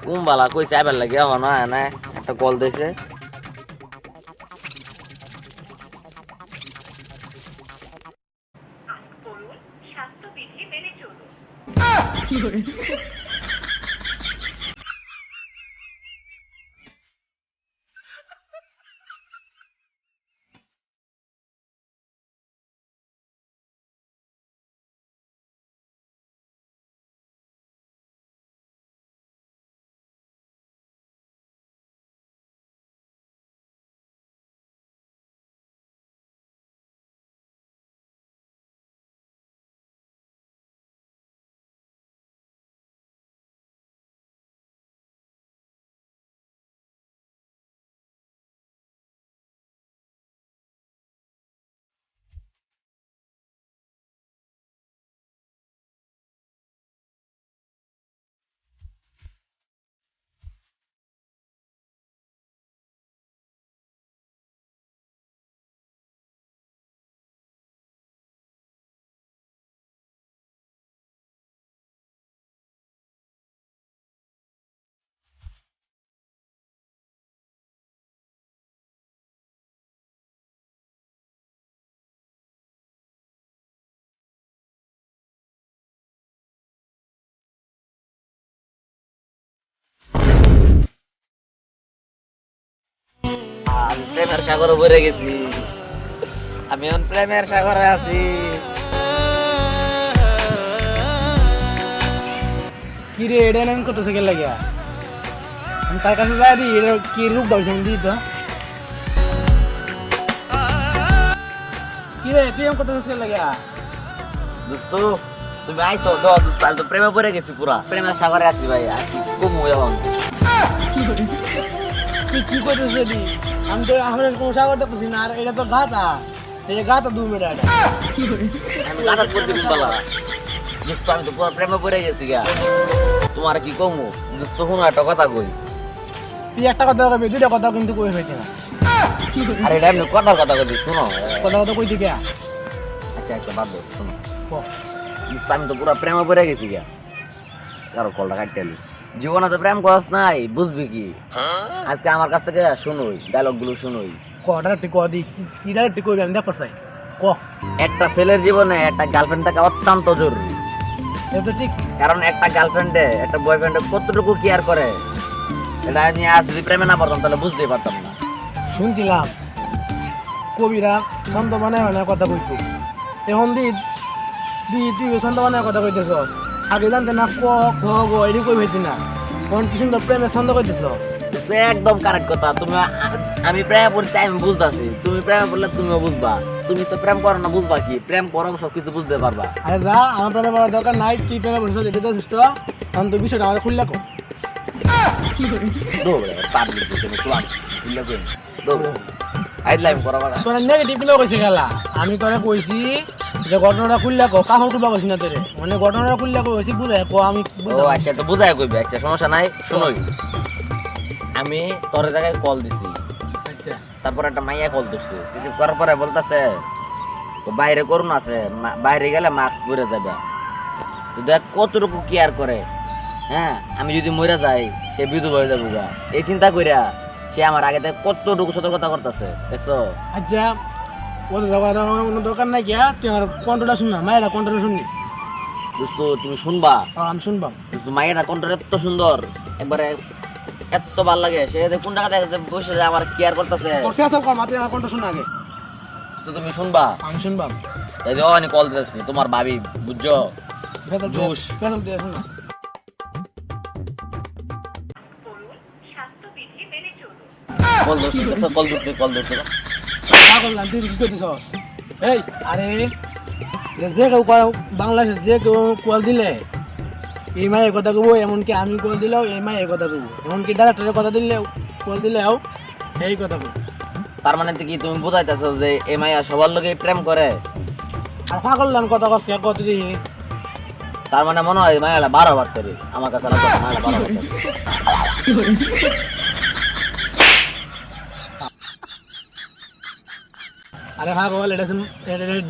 কুম্বালা কই চাইবার লাগে এখন না একটা কল দিয়েছে। আমি প্রেমের সাগরে ভরে গেছি, আমি এখন প্রেমের সাগরে আছি। কি রে এটা আমি কত সেকেন্ড লাগিয়া আমি তার কাছে যাই দিই এটা কি রূপ দাও সঙ্গে দিই তো কি রে তুই আমি কত সেকেন্ড লাগিয়া দোস্ত তুমি আইছো দোস্ত, আমি তো প্রেমে পড়ে গেছি, পুরা প্রেমের সাগরে আছি ভাই। আছি কমু এখন। তুই কি করতেছিস দি আমি তো আমার কোনো সাগর দেখতেছি না, আর এটা তো গাতা, এই গাতা 2 মিনিট এটা আমি গাদাত করছি কুম্বালা দোস্ত, আমি তো পুরা প্রেমে পড়ে গেছি গা। তোমার কি কমু দোস্ত, শুনো একটা কথা কই। তুই একটা কথা কবি, দুইটা কথা কিন্তু কই হইতে না। আরে এটা এমনি কথার কথা কই, শুনো কথা কথা কই দিকে আচ্ছা একটা বাদ দাও, শুনো দোস্ত, আমি তো পুরা প্রেমে পড়ে গেছি গা। কারো কলটা কাটতে এলি, জীবনে তো প্রেম করস নাই, বুঝবি কি? আজকে আমার কাছ থেকে শুনোই, ডায়লগ গুলো শুনোই। কটা একটু ক দি কি ডাইরেক্ট কইবি আমি দেখ পারছাই ক। একটা ছেলের জীবনে একটা গার্লফ্রেন্ড থাকা অত্যন্ত জরুরি, এটা তো ঠিক। কারণ একটা গার্লফ্রেন্ডে একটা বয়ফ্রেন্ডে কতটুকু কেয়ার করে এটা আমি আজ যদি প্রেমে না পড়তাম তাহলে বুঝতেই পারতাম না। শুনছিলাম কবিরা ছন্দ বানায় বানায় কথা কইতো, এখন দি তুই ছন্দ বানায় কথা কইতেছ, আগে জানতে না ক খ গ এটি কই হইতি না, কোন কি সুন্দর প্রেমের ছন্দ কইতেছ। সে একদম কারেক্ট কথা। তুমি আমি প্রেমে পড়ছি, আমি বুঝতেছি, তুমি প্রেমে পড়লে তুমিও বুঝবা। তুমি তো প্রেম করো না, বুঝবা কি? প্রেম করো সবকিছু বুঝতে পারবা। আরে যা, আমার প্রেমে পড়ার দরকার নাই, তুই প্রেমে পড়ছিস এটা তো সুস্থ, কারণ তুই বিষয়টা আমাদের খুললে কো তোরা নেগেটিভ গুলো কইছে গেলা, আমি তোরা কইছি যে ঘটনাটা খুললে কো, কাহো টুবা কইছি না তোরে, মানে ঘটনাটা খুললে কইছি বুঝাই কো, আমি আচ্ছা তো বুঝাই কইবে, আচ্ছা সমস্যা নাই। শুনোই, আমি তোর জায়গায় কল দিছি, আচ্ছা তারপর একটা মাইয়া কল দিচ্ছে, কিছু করার পরে বলতেছে বাইরে করুন আছে, বাইরে গেলে মাস্ক পরে যাবে। তো দেখ কতটুকু কেয়ার করে। হ্যাঁ, আমি যদি মরে যাই সে বিধবা হয়ে যাবো গা, এই চিন্তা কইরা সে আমার আগে থেকে কতটুকু সতর্কতা করতেছে, দেখছো? আচ্ছা ও তো যাওয়ার কোনো দরকার নাই কিয়া, তুই আমার কণ্ঠটা শুন না, মায়েরা কণ্ঠটা শুননি। দোস্ত তুমি শুনবা, আমি শুনবাম। দোস্ত মাইয়াটা কণ্ঠটা এত সুন্দর, একবারে এত ভালো লাগে। সে কোন জায়গায় বসে যায় আমার কেয়ার করতেছে। তোর ফেসাল কর, মাতে আমার কণ্ঠ শুন আগে। তো তুমি শুনবা, আমি শুনবাম। এই যে অনেক কল দিতেছি তোমার ভাবি, বুঝছো? ফেসাল জুস ফেসাল দিয়ে শুন না। কল ধরছে, কল ধরছে, কল ধরছে। পাগল না, তুই কি করতেছস? এই আরে যে কেউ বাংলাদেশে যে কেউ কল দিলে এই মায়ের কথা কব, এমনকি আমি কল দিলেও এই মায়ের কথা কব, এমনকি ডাইরেক্টরের কথা দিলেও কল দিলেও এই কথা কব। তার মানে কি তুমি বোঝাইতেছো যে এই মাইয়া সবার লোকে প্রেম করে? আর পাগল না কথা কস কত দিই। তার মানে মনে হয় মায়ালা 12 বার করে আমার কাছে মায়ালা 12 বার। আরে পাগল, এটা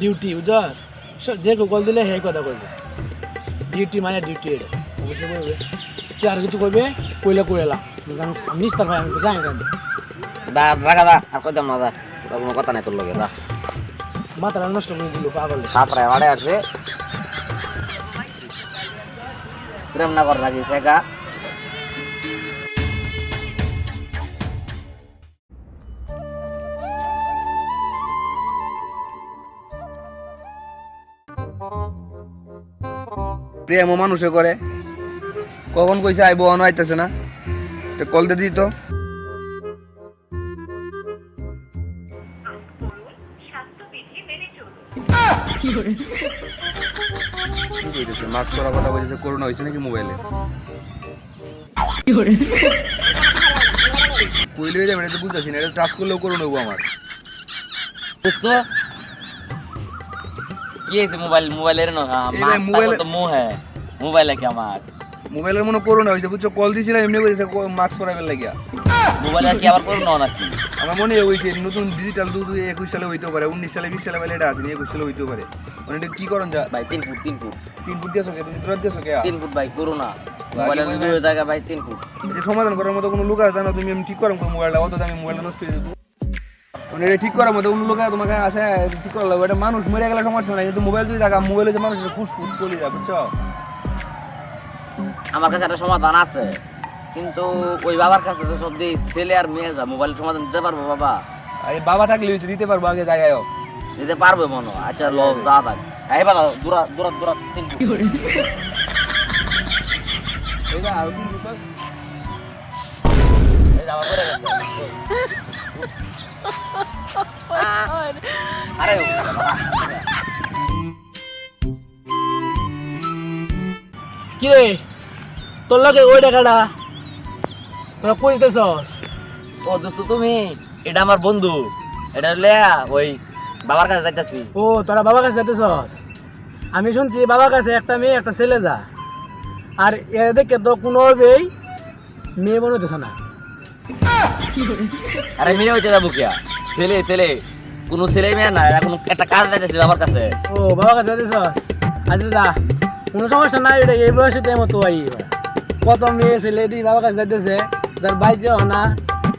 ডিউটি বুঝছস, যে কেউ কল দিলে সেই কথা কইবে ডিউটি মানে ডিউটি এটা অবশ্যই কইবে তুই আর কিছু কইবে কইলে কইলা আমি নিস্তার ভাই আমি জানি কেন রাখা দা আর কইতাম না দা তোর কোনো কথা নাই তোর লগে দা মাথাটা নষ্ট করে দিল পাগল সাপরে বাড়ে আছে প্রেম না কর নাকি সেকা প্রেম মানুষে করে কখন কইছে আইবো অন আইতেছে না কল দিয়ে দিত মাস্ক করার কথা বলছে করোনা হয়েছে নাকি মোবাইলে কইলে যাবে এটা তো বুঝতেছি না এটা টাচ করলেও করোনা হবো আমার দোস্ত কি আছে মোবাইলের না মোবাইল তো মুহ হ্যাঁ মোবাইল কি আমার মোবাইলের মনে করোনা হয়েছে বুঝছো কল দিছিলাম এমনি বলেছে মাস্ক পরাবেন লাগিয়া মোবাইলে কি আবার করোনা নাকি আমার মনে হয়েছে নতুন ডিজিটাল 21 সালে হইতে পারে 19 সালে 20 সালে বলে এটা আছে 21 সালে হইতে পারে মানে এটা কি করন যা ভাই 3 ফুট 3 ফুট দিয়েছো কে তুমি দূর দিয়েছো কে 3 ফুট ভাই করোনা মোবাইলের দুই জায়গা ভাই 3 ফুট এই সমাধান করার মতো কোনো লোক আছে না তুমি এমনি ঠিক করো মোবাইলটা অত দামি মোবাইলটা নষ্ট হয়ে যেত মানে এটা ঠিক করার মতো কোনো লোক তোমাকে আসে ঠিক করা লাগবে এটা মানুষ মরে গেলে সমস্যা নাই কিন্তু মোবাইল যদি টাকা মোবাইলে যে মানুষের ফুসফুস চলে যায় বুঝছো আমার কাছে একটা সমাধান আছে কিন্তু ওই বাবার কাছে তো সব দিই ছেলে আর মেয়ে যা মোবাইলের সমাধান দিতে পারবো বাবা আরে বাবা থাকলে দিতে পারবো আগে জায়গায় দিতে পারবে মনে আচ্ছা লো যা থাক এই বাবা দূরা 3 ফুট এইটা আর কোন লোক এই যাওয়া করে গেছে আরে কি রে তোর লগে ওই টাকাটা তোরা কই দিতেছস ও দোস্ত তুমি এটা আমার বন্ধু এটা হলে ওই বাবার কাছে যাইতাছি ও তোরা বাবার কাছে যেতেছস আমি শুনছি বাবার কাছে একটা মেয়ে একটা ছেলে যা আর এর দেখে তো কোনোভাবেই মেয়ে মনে হইতেছে না আরে মেয়ে হইতে যাবো কিয়া ছেলে কোনো ছেলে মেয়ে না এখন একটা কাজ যাইতেছি বাবার কাছে ও বাবার কাছে যেতেছস আচ্ছা যা কোনো সমস্যা নাই এটা এই বয়সে তো মতো আই কত মেয়ে ছেলে দি বাবার কাছে যাইতেছে যার বাইরে না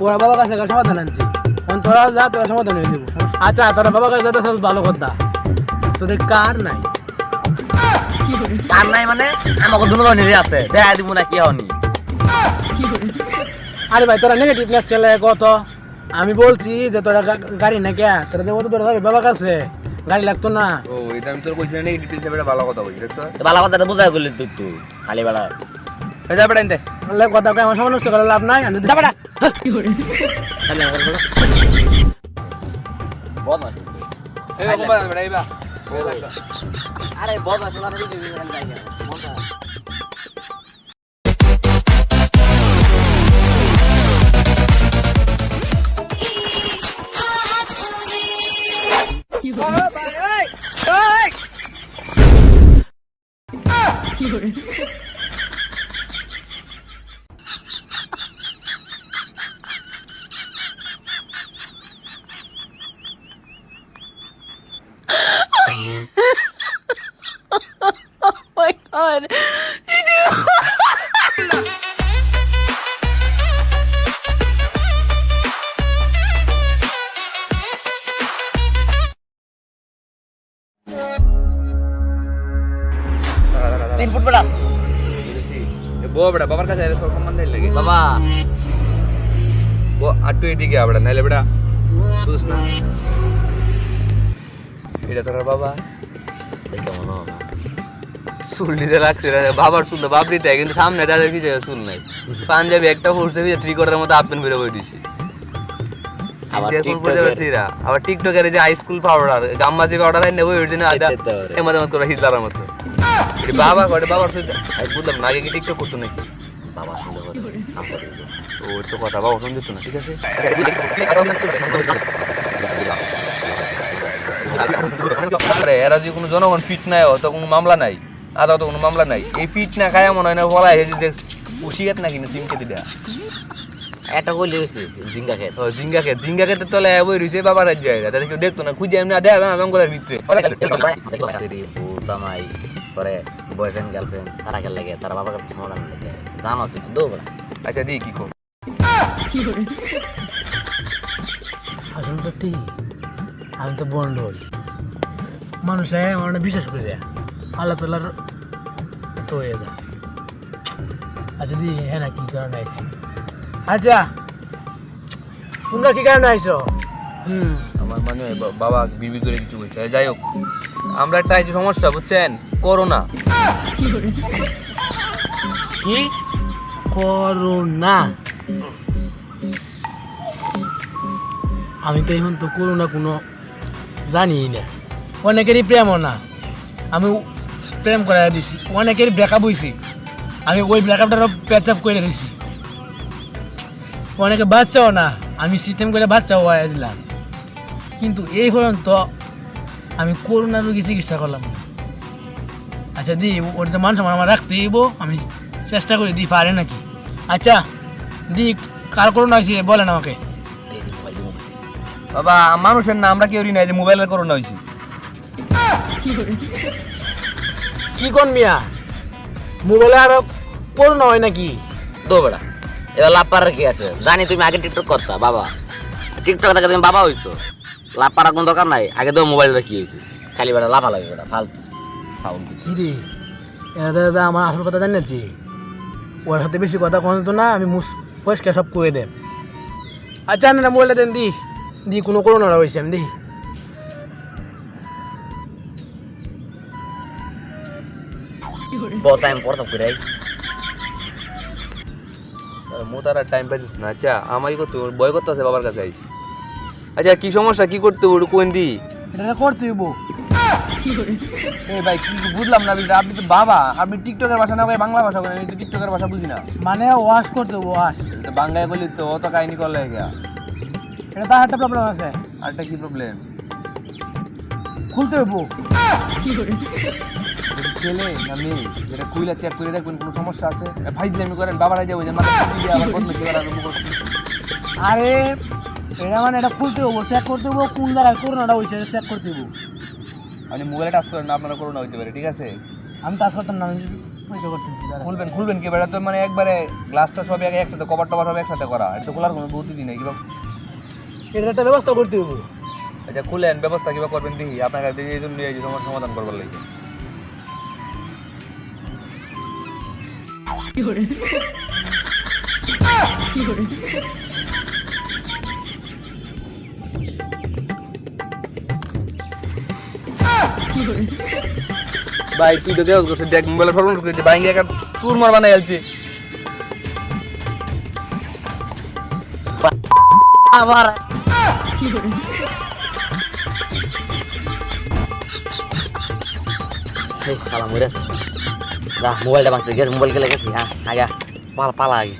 ওরা বাবার কাছে একটা সমাধান আনছি এখন তোরা যা তোরা সমাধান হয়ে দেবো আচ্ছা তোরা বাবার কাছে যাইতেছস ভালো কথা তোদের কার নাই কার নাই মানে আমাকে দুজনেরই আছে দেখা দিব না কি হনি আরে ভাই তোরা নেগেটিভনেস খেলে কত আমি বলছি যে তোরা গাড়ি না কে তোরা দেবো তো তোরা যাবি বাবার কাছে গাড়ি লাগতো না ও এটা আমি তোর কইছিলাম না ডিটেইলস এবারে ভালো কথা বলছিস দেখছো ভালো কথাটা বুঝাই করলি তুই খালি বেলা এই যা বেটা ইনতে বললে কথা কই আমার সমস্যা করে লাভ নাই আমি যাবড়া কি করে বদমাশ এই বাবা বেটা এইবা আরে বদমাশ না দিবি মজা Oh my god. Did you? তিন ফুট বেটা বো বেটা বাবার কাছে আরে সব সম্মান নাই লাগে বাবা ও আটটু এদিকে বেটা নাইলে বেটা বুঝছ না এটা তোর বাবা দেখে মনে হয় না চুল নিতে লাগছে রে বাবার চুল তো বাবরি তাই কিন্তু সামনে দাঁড়িয়ে কিছু চুল নাই পাঞ্জাবি একটা পড়ছে থ্রি কোয়ার্টারের মতো আপেন বেরো বই দিছি আবার টিকটকের যে হাই স্কুল পাউডার গাম্মাজি পাউডার আই নেবো ওই জন্য আদা এমন করে হিজলার মতো বাবা করে বাবার আমি বুঝলাম না আগে কি টিকটক করতো নাকি বাবা শুনলে ও তো কথা বাবা শুনতে তো না ঠিক আছে এরা যে কোনো জনগণ ফিট নাই তো কোনো মামলা নাই আদা তো কোনো মামলা নাই এই ফিট না খায় মনে হয় না বলা হয় যে দেখ উশিয়াত না কিনে সিমকে দিলা একটা কইলে হয়েছে জিঙ্গা খেত ও জিঙ্গা খেতে তলে বই রইছে বাবা রাজ যায় তাদের কেউ দেখতো না খুঁজে এমনি দেখা যায় না জঙ্গলের ভিতরে জামাই পরে বয়ফ্রেন্ড গার্লফ্রেন্ড তারা খেল লাগে তারা বাবার কাছে সমাধান লাগে জানো আছে দৌড়া আচ্ছা দি কি কর আসলে তো ঠিক আমি তো বন্ড হই মানুষ আমার বিশ্বাস করে দেয় আল্লাহ তালার তো হয়ে যায় আচ্ছা দি হ্যাঁ না কি কারণে আইসি আচ্ছা তোমরা কি কারণে আইসো আমার মানে বাবা বিবি করে কিছু বলছে যাই হোক আমরা একটা এই যে সমস্যা বুঝছেন করোনা কি করোনা আমি তো এখন তো করোনা কোনো জানি না অনেকেরই প্রেমও না আমি প্রেম করে দিছি অনেকেরই ব্রেকআপ হয়েছি আমি ওই ব্রেকআপটারও প্যাচ করে দিছি অনেকে বাচ্চাও না আমি সিস্টেম করে বাচ্চাও হয়ে দিলাম কিন্তু এই পর্যন্ত আমি করোনা রোগী চিকিৎসা করলাম না। আচ্ছা দি ওর তো মান সম্মান আমার রাখতেই হইব আমি চেষ্টা করি দি পারে নাকি আচ্ছা দি কার করোনা হয়েছে বলেন আমাকে বাবা মানুষের না আমরা কেউ নাই যে মোবাইলের করোনা হয়েছি কি কোন মিয়া মোবাইলে আরো করোনা হয় নাকি দৌড়া এবার লাভ পাড়ার কি আছে জানি তুমি আগে টিকটক করতা বাবা টিকটক থেকে তুমি বাবা হইছো লাভ পাড়ার কোনো দরকার নাই আগে তো মোবাইলটা কি হয়েছে খালি বেড়া লাফা লাগে বেড়া ফালতু ফাউল কি রে দাদা আমার আসল কথা জানিয়েছি ওর সাথে বেশি কথা কোনো তো না আমি পরিষ্কার সব করে দেন আচ্ছা না মোবাইলটা দেন দি দি কোনো করোনা হয়েছে আমি দেখি বস আমি পড়তাম করে মো তারা টাইম পাইছিস না আচ্ছা আমারই করতে বয় করতে আছে বাবার কাছে আইছি আচ্ছা কি সমস্যা কি করতে ওটা কোন দি এটা করতে হইব এই ভাই কি বুঝলাম না বিষয়টা আপনি তো বাবা আপনি টিকটকের ভাষা না ভাই বাংলা ভাষা বলেন আমি তো টিকটকের ভাষা বুঝি না মানে ওয়াশ করতে হইব ওয়াশ তো বাংলায় বলি তো অত কাহিনী করলে গিয়া এটা তার একটা প্রবলেম আছে আরটা কি প্রবলেম খুলতে হইব ছেলে না মেয়ে যেটা কুইলা চেক করে দেখবেন কোনো সমস্যা আছে ভাই দিলে আমি করেন বাবার যাবো যে মাথা দিয়ে আবার বন্ধ করে আরম্ভ করছি আরে এটা মানে এটা খুলতে হইব চেক করতে হইব কোন জায়গায় করোনাটা হয়েছে চেক করতে হইব আপনি মোবাইলে টাচ করেন না আপনারা করোনা হইতে পারে ঠিক আছে আমি টাচ করতাম না আমি পরীক্ষা করতেছি খুলবেন কি বেড়া তো মানে একবারে গ্লাসটা সব একসাথে কভার টভার সব একসাথে করা এটা খোলার কোনো বুদ্ধি নেই কিবা এটা একটা ব্যবস্থা করতে হইব আচ্ছা খুলেন ব্যবস্থা কিবা করবেন দেখি আপনার কাছে এই জন্য এই সমস্যার সমাধান করবার লাগে ভাই তুই তো দেখ দেখ মোবাইলের সর্বনাশ করে ভাই একটা চুরমার বানাই আলছে আবার সালাম মরে আছে যা মোবাইলটা বাঁচছে গেছে মোবাইল গেলে গেছি হ্যাঁ আগে পালা আগে